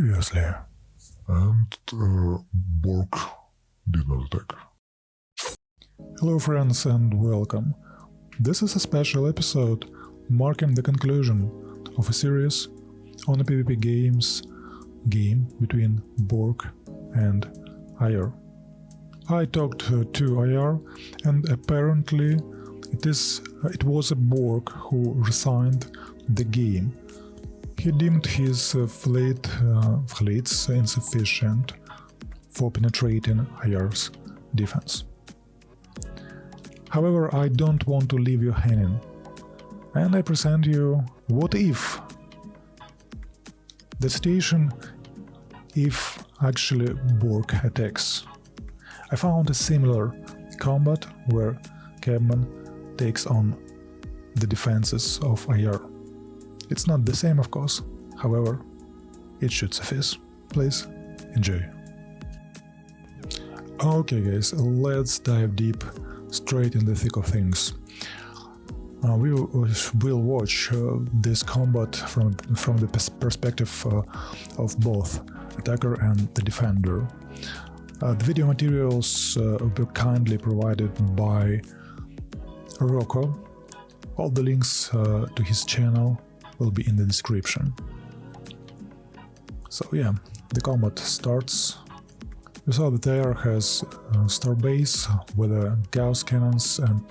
Previously. And Bork did not attack. Hello friends and welcome. This is a special episode marking the conclusion of a series on a PvP game between Bork and IR. I talked to IR and apparently it was a Bork who resigned the game. He deemed his fleets insufficient for penetrating IR's defense. However, I don't want to leave you hanging, and I present you what if. The situation if actually Bork attacks. I found a similar combat where Cabman takes on the defenses of IR. It's not the same, of course, however, it should suffice. Please enjoy. Okay guys, let's dive deep straight in the thick of things. We will watch this combat from the perspective of both attacker and the defender. The video materials were kindly provided by Rocco. All the links to his channel will be in the description. So yeah, the combat starts. We saw that IR has a star base with Gauss cannons and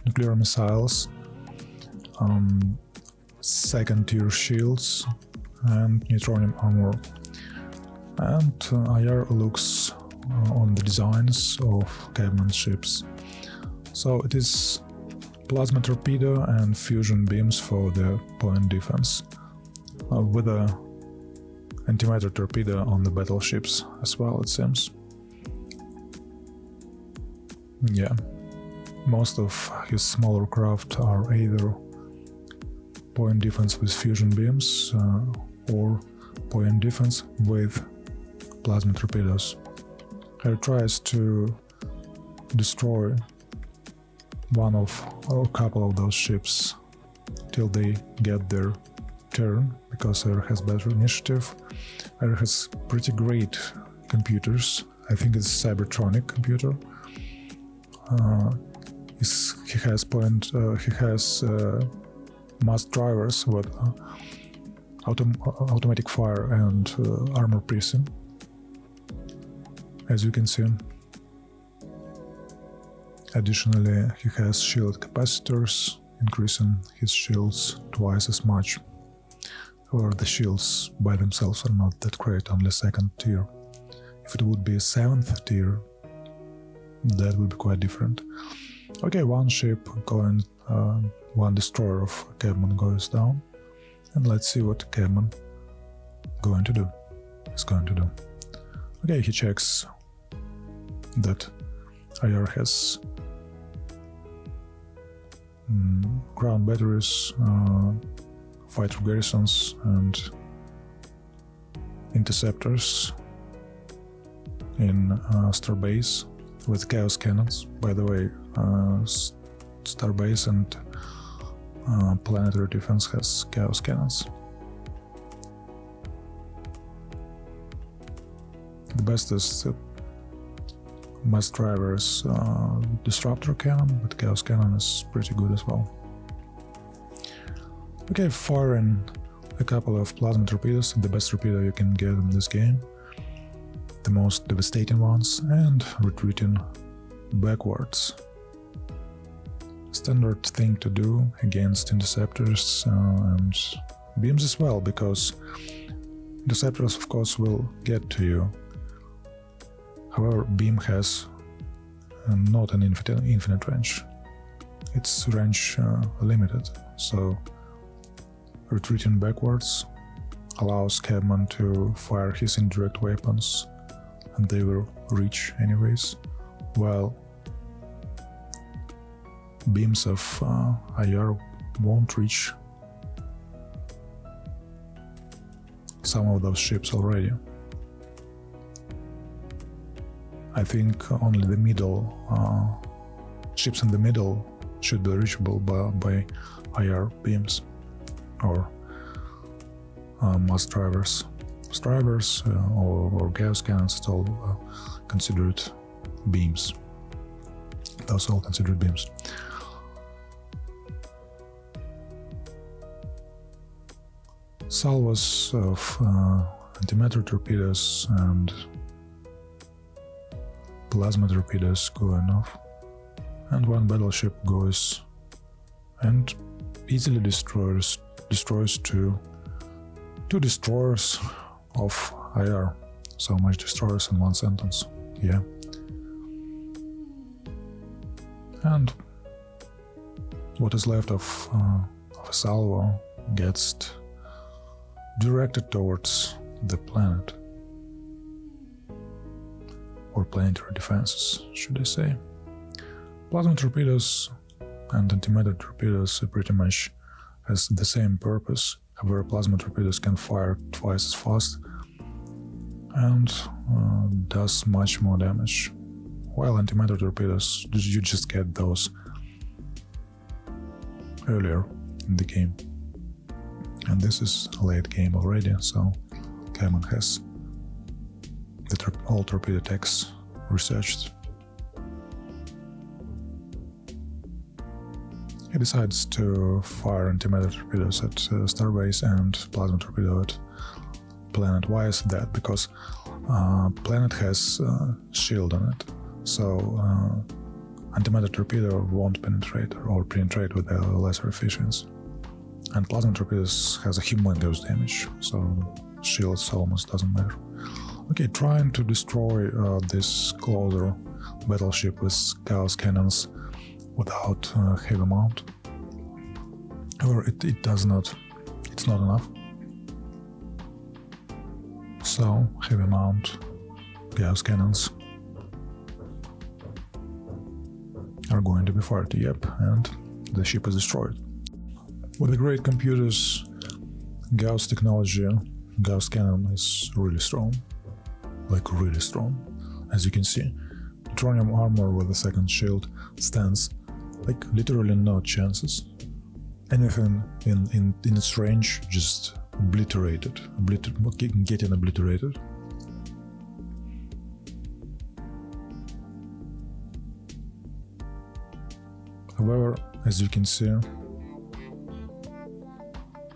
nuclear missiles, second tier shields and neutronium armor. And IR looks on the designs of Cabman ships. So it is plasma torpedo and fusion beams for the point defense, with a antimatter torpedo on the battleships as well, it seems. Yeah, most of his smaller craft are either point defense with fusion beams or point defense with plasma torpedoes. He tries to destroy one of or a couple of those ships till they get their turn, because IR has better initiative. IR has pretty great computers. I think it's a Cybertronic computer. He has mass drivers with automatic fire and armor piercing, as you can see. Additionally, he has shield capacitors, increasing his shields twice as much. However, the shields by themselves are not that great, only second tier. If it would be a 7th tier, that would be quite different. Okay, one ship going, one destroyer of Cabman goes down, and let's see what Cabman is going to do. Okay, he checks that IR has ground batteries, fighter garrisons and interceptors in Starbase with Chaos cannons. By the way, Starbase and Planetary Defense has Chaos cannons. The best is mass driver's disruptor cannon, but Chaos cannon is pretty good as well. Okay, firing a couple of plasma torpedoes, the best torpedo you can get in this game, the most devastating ones, and retreating backwards. Standard thing to do against interceptors and beams as well, because interceptors of course will get to you. However, beam has not an infinite range. Its range limited, so retreating backwards allows Cabman to fire his indirect weapons, and they will reach anyways, while beams of IR won't reach some of those ships already. I think only the middle ships in the middle should be reachable by IR beams or mass drivers. strivers or gas cannons, it's all considered beams. Those all considered beams. Salvos of antimatter torpedoes and plasma torpedoes going off, and one battleship goes and easily destroys two destroyers of IR. So much destroyers in one sentence. Yeah. And what is left of a salvo gets directed towards the planet, or planetary defenses, should I say. Plasma torpedoes and antimatter torpedoes pretty much has the same purpose. However, plasma torpedoes can fire twice as fast and does much more damage, while antimatter torpedoes, you just get those earlier in the game. And this is a late game already, so Cabman has all torpedo techs researched. He decides to fire antimatter torpedoes at Starbase and plasma torpedo at planet. Why is that? Because planet has shield on it, so antimatter torpedo won't penetrate or penetrate with a lesser efficiency. And plasma torpedoes has a humongous damage, so shields almost doesn't matter. Okay, trying to destroy this closer battleship with Gauss cannons without heavy mount. However, it does not, it's not enough. So, heavy mount Gauss cannons are going to be fired, yep, and the ship is destroyed. With the great computers, Gauss technology, Gauss cannon is really strong, like really strong. As you can see, Neutronium armor with a second shield stands like literally no chances. Anything in its range just obliterated, getting obliterated. However, as you can see,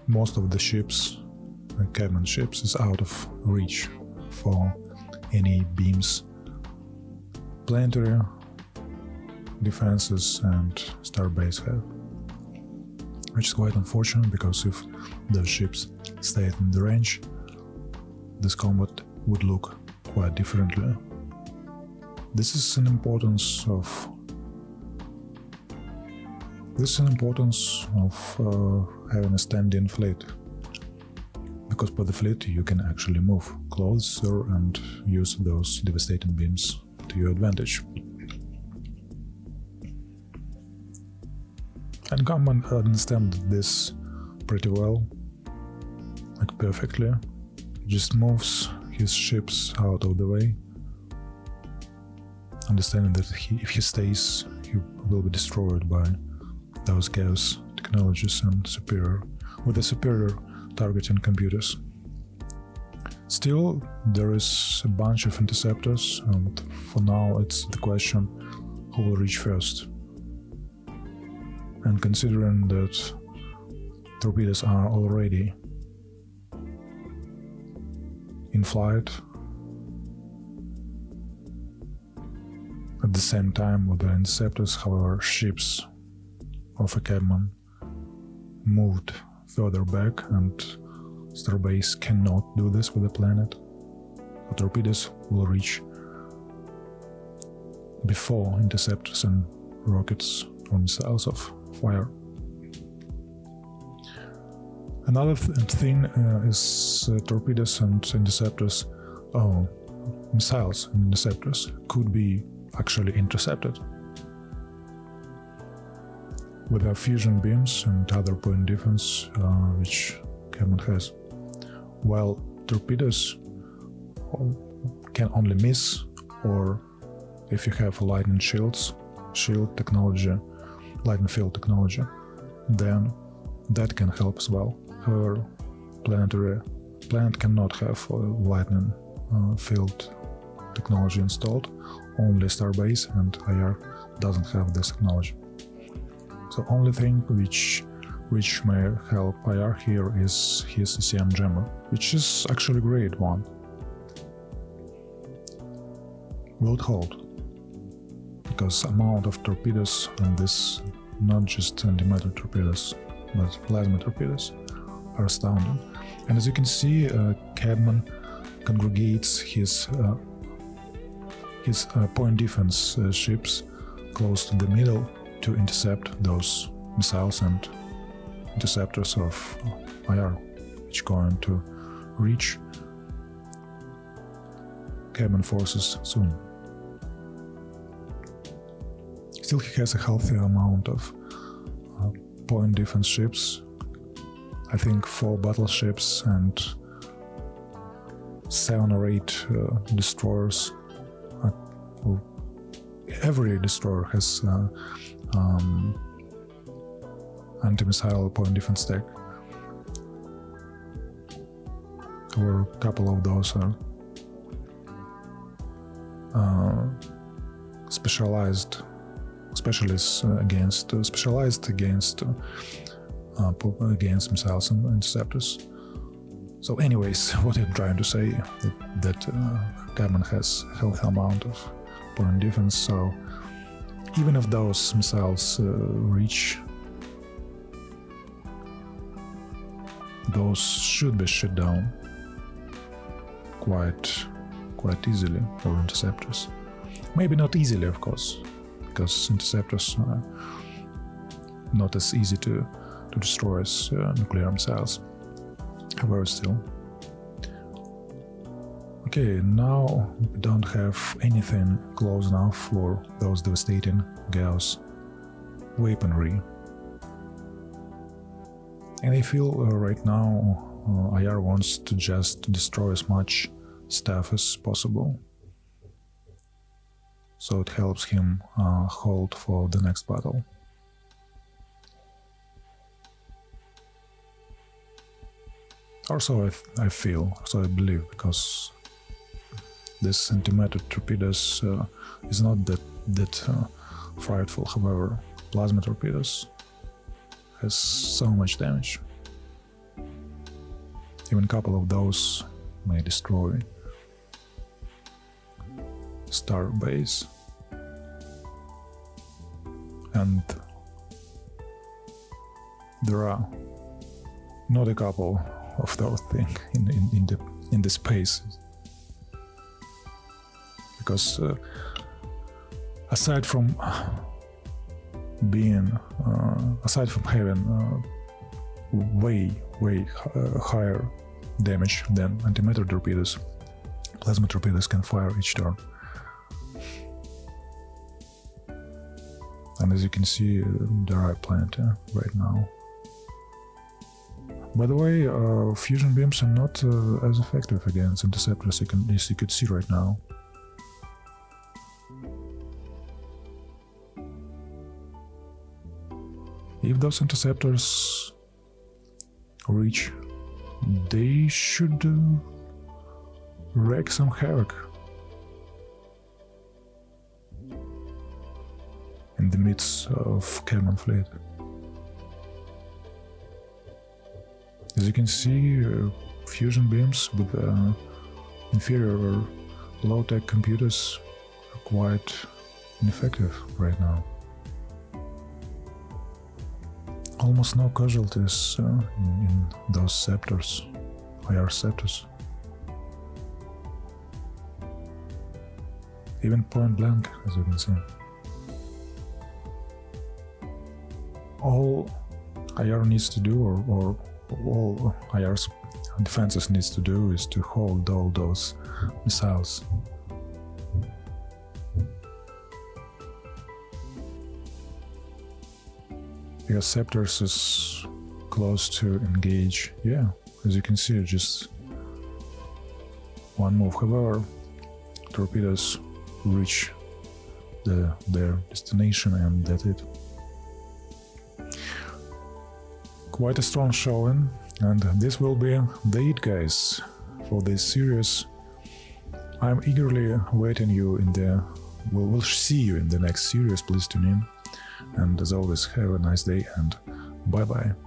most of the ships, Cabman ships, is out of reach for any beams. Planetary defenses and Starbase have, which is quite unfortunate, because if those ships stayed in the range, this combat would look quite differently. This is an importance of having a stand-in fleet, because by the fleet you can actually move closer and use those devastating beams to your advantage. And Cabman understands this pretty well, like perfectly. He just moves his ships out of the way, understanding that if he stays, he will be destroyed by those Gauss technologies and with the superior targeting computers. Still, there is a bunch of interceptors, and for now it's the question who will reach first. And considering that torpedoes are already in flight at the same time with the interceptors, however, ships of a Cabman moved further back, and Starbase cannot do this with the planet. The torpedoes will reach before interceptors and rockets or missiles of fire. Another thing is torpedoes and interceptors, missiles and interceptors could be actually intercepted with our fusion beams and other point defense, which Cabman has. While torpedoes can only miss, or if you have lightning shield technology, lightning field technology, then that can help as well. However, planetary planet cannot have lightning field technology installed, only Starbase, and IR doesn't have this technology. So only thing which may help IR here is his ECM jammer, which is actually a great one. Will it hold? Because amount of torpedoes on this, not just antimatter torpedoes, but plasma torpedoes, are astounding. And as you can see, Cabman congregates his point defense ships close to the middle to intercept those missiles and interceptors of IR, which are going to reach Cabman forces soon. Still, he has a healthy amount of point defense ships. I think 4 battleships and 7 or 8 destroyers. Every destroyer has anti-missile point defense tech. Or a couple of those are specialized against missiles and interceptors. So anyways, what I'm trying to say that Cabman has a healthy amount of point defense, so even if those missiles reach, those should be shut down quite easily, or interceptors. Maybe not easily, of course, because interceptors are not as easy to destroy as nuclear missiles. However, still. Okay, now we don't have anything close enough for those devastating Gauss weaponry. And I feel right now IR wants to just destroy as much stuff as possible. So it helps him hold for the next battle. Or so I feel, so I believe, because this antimatter torpedoes is not that frightful. However, plasma torpedoes has so much damage. Even a couple of those may destroy Starbase. And there are not a couple of those things in the space, because aside from having way higher damage than antimatter torpedoes, plasma torpedoes can fire each turn. And as you can see, there are plenty right now. By the way, fusion beams are not as effective against interceptors, as you could see right now. If those interceptors reach, they should wreak some havoc in the midst of Cabman fleet. As you can see, fusion beams with inferior or low-tech computers are quite ineffective right now. Almost no casualties in those scepters, IR scepters. Even point blank, as you can see. All IR needs to do, or all IR's defenses needs to do, is to hold all those missiles. Because Scepters is close to engage. Yeah, as you can see, just one move. However, torpedoes reach their destination, and that's it. Quite a strong showing And this will be the it, guys, for this series. I'm eagerly waiting you in the... We'll see you in the next series. Please tune in. And as always, have a nice day and bye-bye.